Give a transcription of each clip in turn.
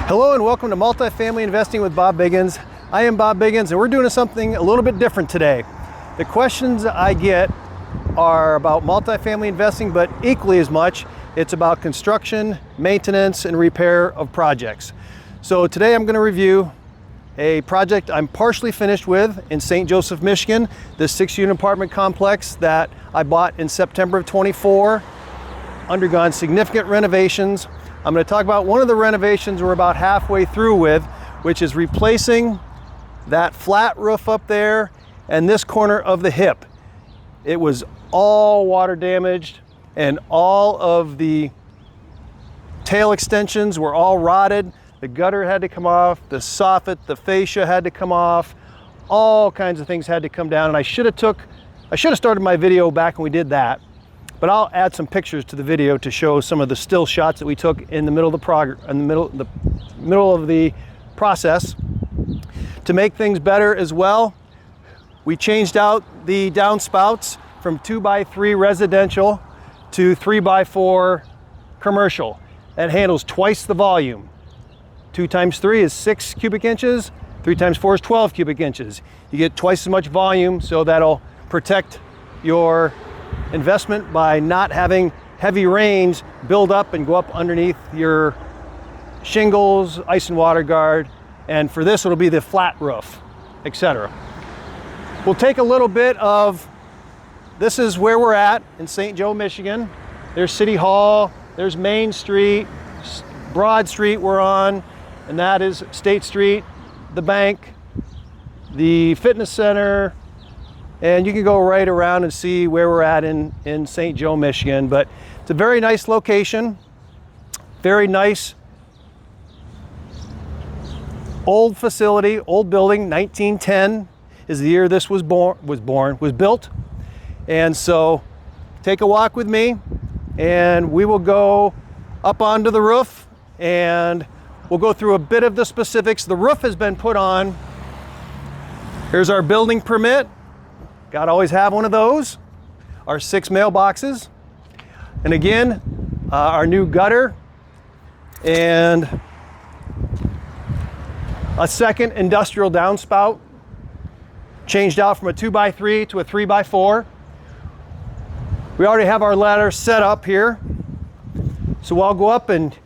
Hello and welcome to Multifamily Investing with Bob Biggins. I am Bob Biggins and we're doing something a little bit different today. The questions I get are about multifamily investing, but equally as much, it's about construction, maintenance, and repair of projects. So today I'm going to review a project I'm partially finished with in St. Joseph, Michigan, the 6-unit apartment complex that I bought in September of 24, undergone significant renovations. I'm going to talk about one of the renovations we're about halfway through with, which is replacing that flat roof up there and this corner of the hip. It was all water damaged and all of the tail extensions were all rotted. The gutter had to come off, the soffit, the fascia had to come off, all kinds of things had to come down. And I should have started my video back when we did that. But I'll add some pictures to the video to show some of the still shots that we took in the middle of the middle of the process. To make things better as well, we changed out the downspouts from 2x3 residential to 3x4 commercial. That handles twice the volume. 2 times 3 is 6 cubic inches. 3 times 4 is 12 cubic inches. You get twice as much volume, so that'll protect your investment by not having heavy rains build up and go up underneath your shingles, ice and water guard, and for this it'll be the flat roof, etc. We'll take a little bit of, this is where we're at in St. Joe, Michigan. There's City Hall, there's Main Street, Broad Street we're on, and that is State Street, the bank, the fitness center, and you can go right around and see where we're at in St. Joe, Michigan. But it's a very nice location, very nice old facility, old building. 1910 is the year this was built. And so take a walk with me and we will go up onto the roof and we'll go through a bit of the specifics. The roof has been put on. Here's our building permit. Got to always have one of those. Our 6 mailboxes. And again, our new gutter and a second industrial downspout. Changed out from a 2x3 to a 3x4. We already have our ladder set up here. So I'll go up and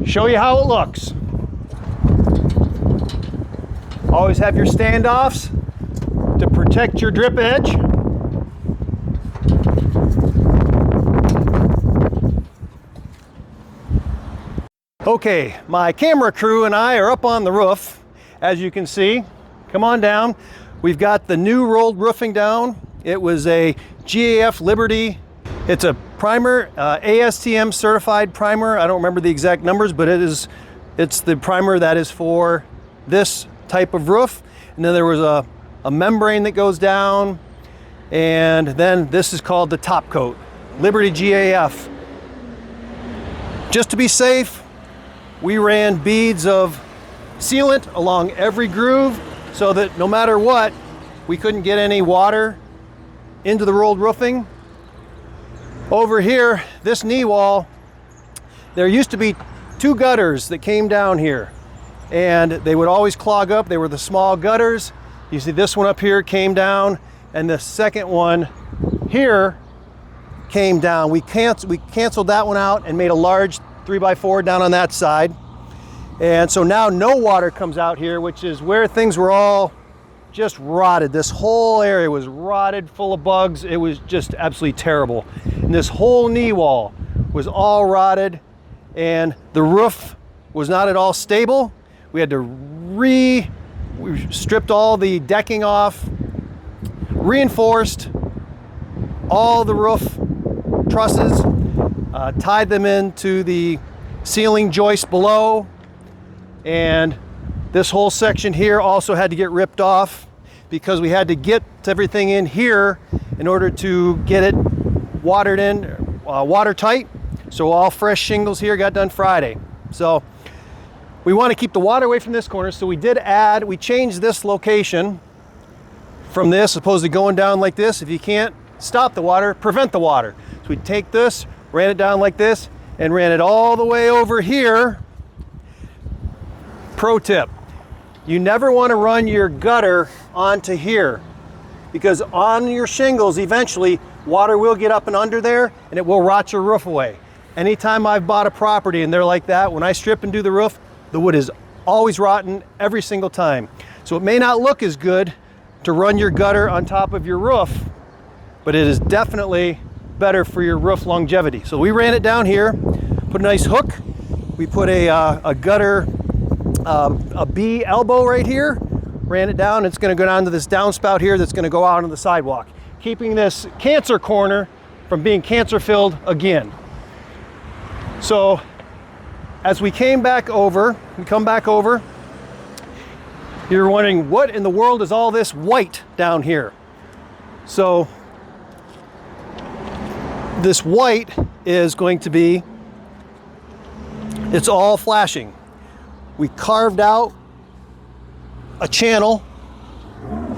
show you how it looks. Always have your standoffs to protect your drip edge. Okay, my camera crew and I are up on the roof, as you can see. Come on down. We've got the new rolled roofing down. It was a GAF Liberty. It's a primer, ASTM certified primer. I don't remember the exact numbers, but it's the primer that is for this type of roof. And then there was a membrane that goes down, and then this is called the top coat, Liberty GAF. Just to be safe, we ran beads of sealant along every groove so that no matter what, we couldn't get any water into the rolled roofing. Over here, this knee wall, there used to be 2 gutters that came down here, and they would always clog up. They were the small gutters. You see this one up here came down, and the second one here came down. We canceled that one out and made a large 3x4 down on that side. And so now no water comes out here, which is where things were all just rotted. This whole area was rotted, full of bugs. It was just absolutely terrible. And this whole knee wall was all rotted, and the roof was not at all stable. We had to we stripped all the decking off, reinforced all the roof trusses, tied them into the ceiling joist below, and this whole section here also had to get ripped off because we had to get everything in here in order to get it watered in, watertight. So all fresh shingles here got done Friday. So we want to keep the water away from this corner, so we changed this location from this, as opposed to going down like this. If you can't stop the water, prevent the water. So we take this, ran it down like this, and ran it all the way over here pro tip. You never want to run your gutter onto here, because on your shingles, eventually, water will get up and under there and it will rot your roof away. Anytime I've bought a property and they're like that, when I strip and do the roof, the wood is always rotten every single time. So it may not look as good to run your gutter on top of your roof, but it is definitely better for your roof longevity. So we ran it down here, put a nice hook. We put a gutter, a B elbow right here, ran it down. It's gonna go down to this downspout here that's gonna go out on the sidewalk, keeping this cancer corner from being cancer filled again. So as we come back over, you're wondering, what in the world is all this white down here? So this white is going to be, it's all flashing. We carved out a channel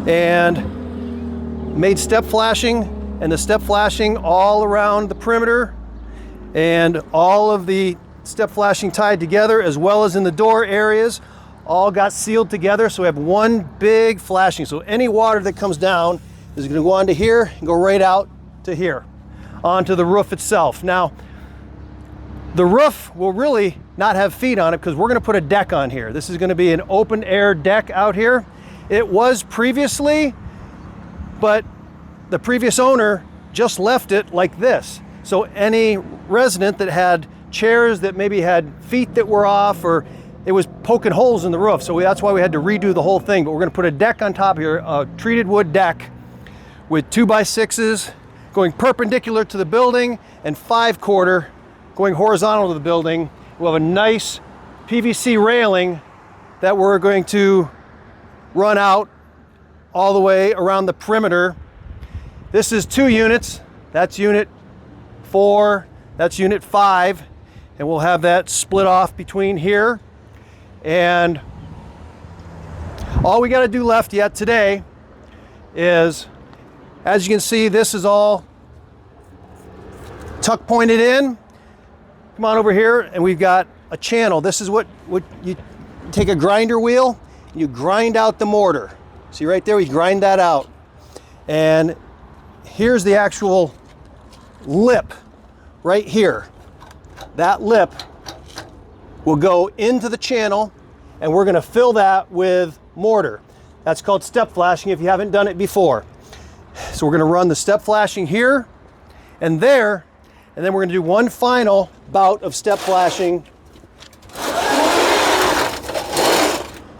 and made step flashing, and the step flashing all around the perimeter, and all of the step flashing tied together, as well as in the door areas, all got sealed together. So we have one big flashing. So any water that comes down is going to go onto here and go right out to here, onto the roof itself. Now, the roof will really not have feet on it because we're going to put a deck on here. This is going to be an open air deck out here. It was previously, but the previous owner just left it like this. So any resident that had chairs that maybe had feet that were off, or it was poking holes in the roof. So that's why we had to redo the whole thing. But we're going to put a deck on top here, a treated wood deck with 2x6s going perpendicular to the building and 5/4 going horizontal to the building. We'll have a nice PVC railing that we're going to run out all the way around the perimeter. This is 2 units. That's unit 4, that's unit 5, and we'll have that split off between here. And all we got to do left yet today is, as you can see, this is all tuck pointed in. Come on over here, and we've got a channel. This is what you take a grinder wheel and you grind out the mortar. See right there, we grind that out. And here's the actual lip right here. That lip will go into the channel, and we're going to fill that with mortar. That's called step flashing if you haven't done it before. So we're going to run the step flashing here and there, and then we're going to do one final bout of step flashing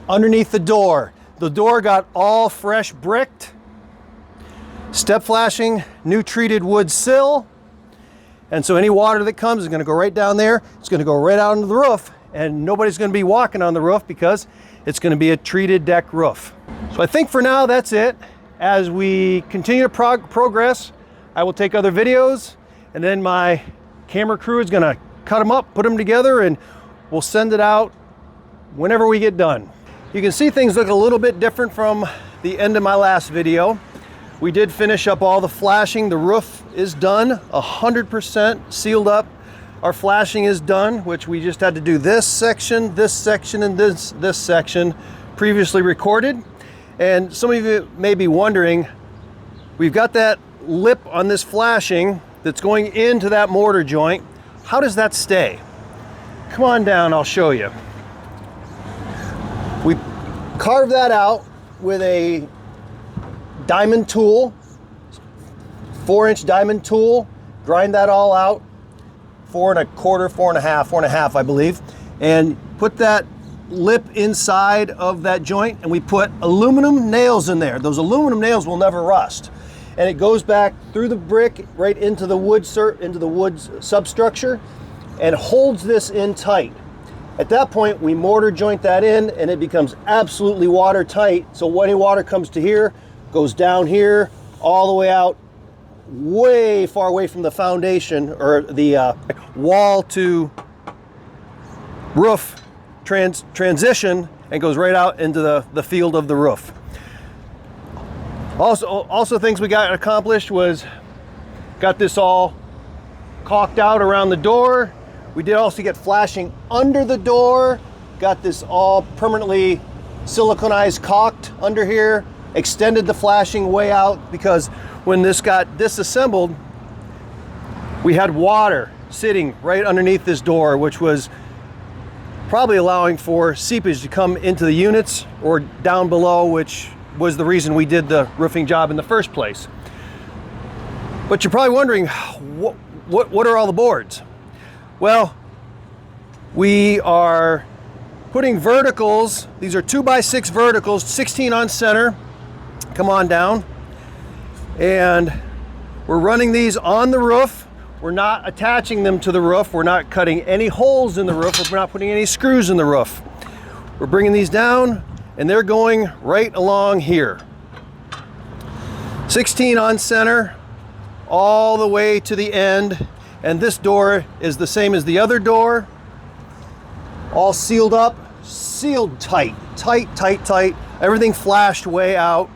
underneath the door. The door got all fresh bricked. Step flashing, new treated wood sill. And so any water that comes is going to go right down there. It's going to go right out into the roof, and nobody's going to be walking on the roof because it's going to be a treated deck roof. So I think for now that's it. As we continue to progress, I will take other videos, and then my camera crew is going to cut them up, put them together, and we'll send it out whenever we get done. You can see things look a little bit different from the end of my last video. We did finish up all the flashing. The roof is done, 100% sealed up. Our flashing is done, which we just had to do this section, and this section previously recorded. And some of you may be wondering, we've got that lip on this flashing that's going into that mortar joint. How does that stay? Come on down, I'll show you. We carved that out with a diamond tool, 4-inch diamond tool, grind that all out, 4 1/4, 4 1/2, I believe, and put that lip inside of that joint, and we put aluminum nails in there. Those aluminum nails will never rust, and it goes back through the brick right into the wood substructure and holds this in tight. At that point, we mortar joint that in, and it becomes absolutely watertight. So any water comes to here, goes down here, all the way out, way far away from the foundation or the wall to roof transition, and goes right out into the field of the roof. Also things we got accomplished was got this all caulked out around the door. We did also get flashing under the door got this all permanently siliconized, caulked under here, extended the flashing way out, because when this got disassembled, we had water sitting right underneath this door, which was probably allowing for seepage to come into the units or down below, which was the reason we did the roofing job in the first place. But you're probably wondering, what are all the boards? Well, we are putting verticals. These are 2x6 verticals, 16 on center. Come on down. And we're running these on the roof. We're not attaching them to the roof. We're not cutting any holes in the roof. We're not putting any screws in the roof. We're bringing these down, and they're going right along here. 16 on center, all the way to the end. And this door is the same as the other door. All sealed up, sealed tight, tight, tight, tight. Everything flashed way out.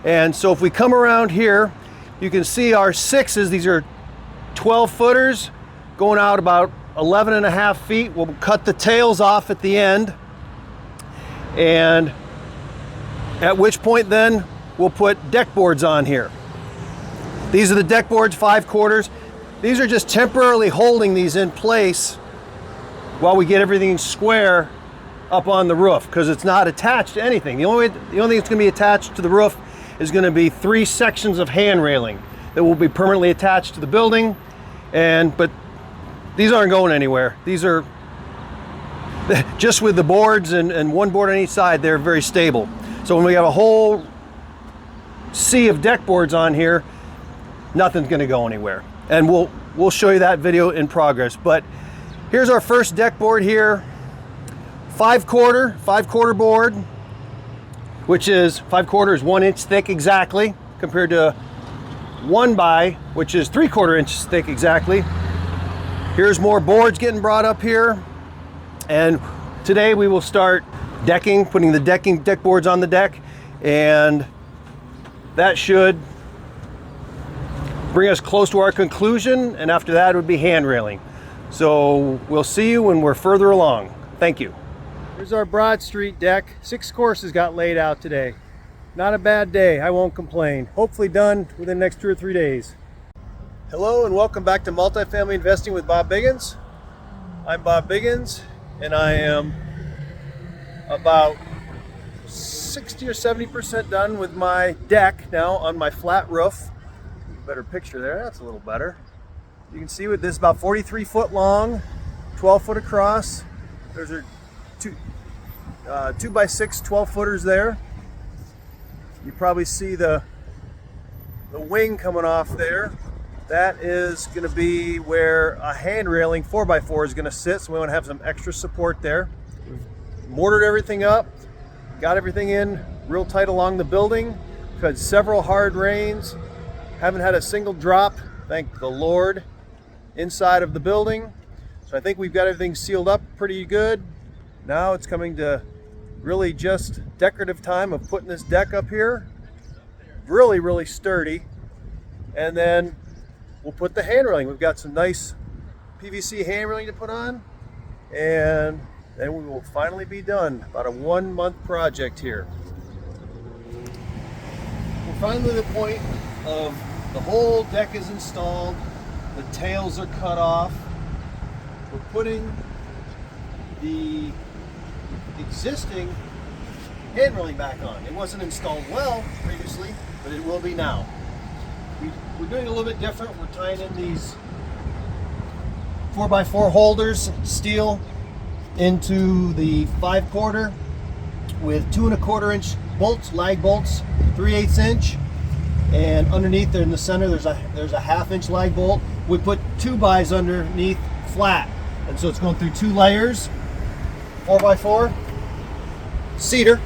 And so if we come around here, you can see our 6s. These are 12 footers going out about 11 and a half feet. We'll cut the tails off at the end, and at which point then we'll put deck boards on here. These are the deck boards, 5/4. These are just temporarily holding these in place while we get everything square up on the roof, because it's not attached to anything. The only thing that's going to be attached to the roof is going to be 3 sections of hand railing that will be permanently attached to the building. But these aren't going anywhere. These are just with the boards and one board on each side, they're very stable. So when we have a whole sea of deck boards on here, nothing's going to go anywhere. And we'll show you that video in progress. But here's our first deck board here. 5/4 board, which is 5/4 is 1 inch thick exactly, compared to 1x, which is 3/4 inches thick exactly. Here's more boards getting brought up here. And today we will start decking, putting the deck boards on the deck, and that should bring us close to our conclusion. And after that, it would be hand railing. So we'll see you when we're further along. Thank you. Here's our Broad Street deck. 6 courses got laid out today. Not a bad day, I won't complain. Hopefully done within the next 2 or 3 days. Hello and welcome back to Multifamily Investing with Bob Biggins. I'm Bob Biggins, and I am about 60 or 70% done with my deck now on my flat roof. Better picture there, that's a little better. You can see with this about 43 foot long, 12 foot across. Those are 2x6 12 footers there. You probably see the wing coming off there. That is going to be where a hand railing 4x4 is going to sit, so we want to have some extra support there. We've mortared everything up, got everything in real tight along the building. We've had several hard rains, haven't had a single drop, thank the Lord, inside of the building. So I think we've got everything sealed up pretty good. Now it's coming to really just decorative time of putting this deck up here. Really, really sturdy. And then we'll put the hand railing. We've got some nice PVC hand railing to put on, and then we will finally be done. About a 1-month project here. We're finally to the point of the whole deck is installed. The tails are cut off. We're putting the existing hand railing back on. It wasn't installed well previously, but it will be now. We're doing a little bit different. We're tying in these 4x4 holders, steel, into the 5/4 with 2 1/4 inch bolts, lag bolts, 3/8 inch, and underneath there in the center there's a 1/2 inch lag bolt. We put 2x underneath flat, and so it's going through 2 layers. 4x4 cedar,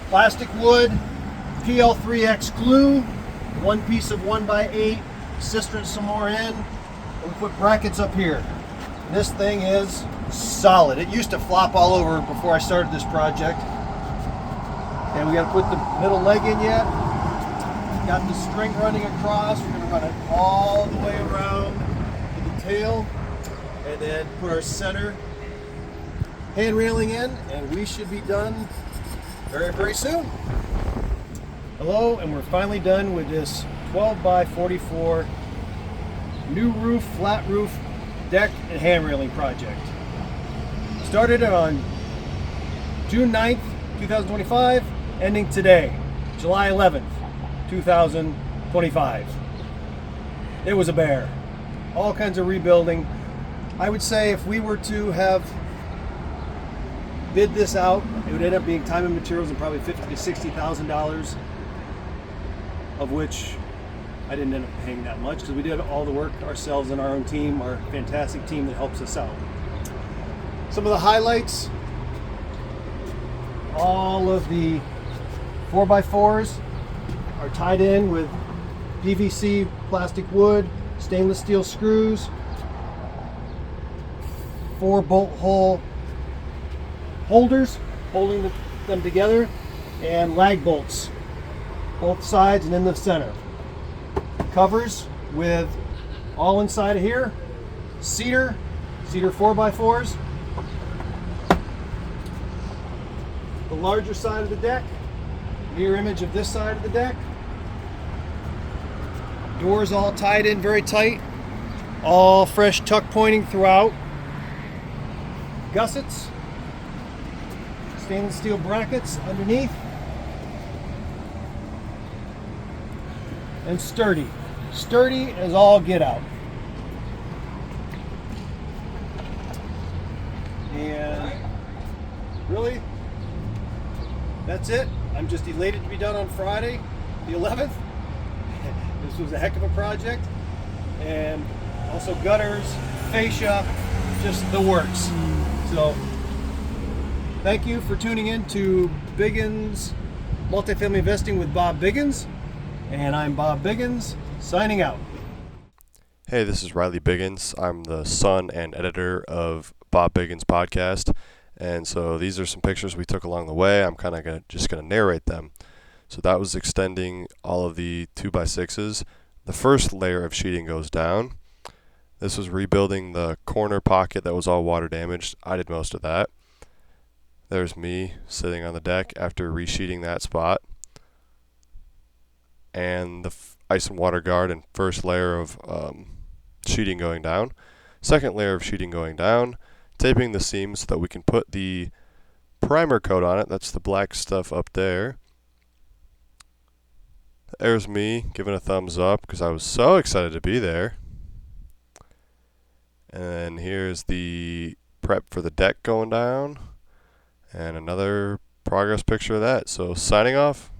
plastic wood, PL3X glue, 1 piece of 1x8, cistern some more in, and we put brackets up here. And this thing is solid. It used to flop all over before I started this project. And we got to put the middle leg in yet. Got the string running across. We're going to run it all the way around to the tail. and then put our center hand railing in, and we should be done very, very soon. Hello, and we're finally done with this 12 by 44 new roof, flat roof, deck, and hand railing project. Started it on June 9th, 2025, ending today, July 11th, 2025. It was a bear. All kinds of rebuilding. I would say if we were to have bid this out, it would end up being time and materials and probably $50,000 to $60,000, of which I didn't end up paying that much because we did all the work ourselves and our own team, our fantastic team that helps us out. Some of the highlights: all of the 4x4s are tied in with PVC plastic wood, stainless steel screws, 4 bolt hole holders holding them together, and lag bolts both sides and in the center. Covers with all inside of here, cedar 4x4s. The larger side of the deck, mirror image of this side of the deck. Doors all tied in very tight, all fresh tuck pointing throughout. Gussets, stainless steel brackets underneath, and sturdy as all get out. And really, that's it. I'm just elated to be done on Friday, the 11th. This was a heck of a project, and also gutters, fascia, just the works. So thank you for tuning in to Biggins Multifamily Investing with Bob Biggins, and I'm Bob Biggins, signing out. Hey, this is Riley Biggins. I'm the son and editor of Bob Biggins podcast, and so these are some pictures we took along the way. I'm kind of just gonna narrate them. So that was extending all of the 2x6s. The first layer of sheeting goes down. This was rebuilding the corner pocket that was all water damaged. I did most of that. There's me sitting on the deck after resheeting that spot. And the ice and water guard and first layer of sheeting going down. Second layer of sheeting going down. Taping the seams so that we can put the primer coat on it. That's the black stuff up there. There's me giving a thumbs up because I was so excited to be there. And here's the prep for the deck going down. And another progress picture of that. So signing off.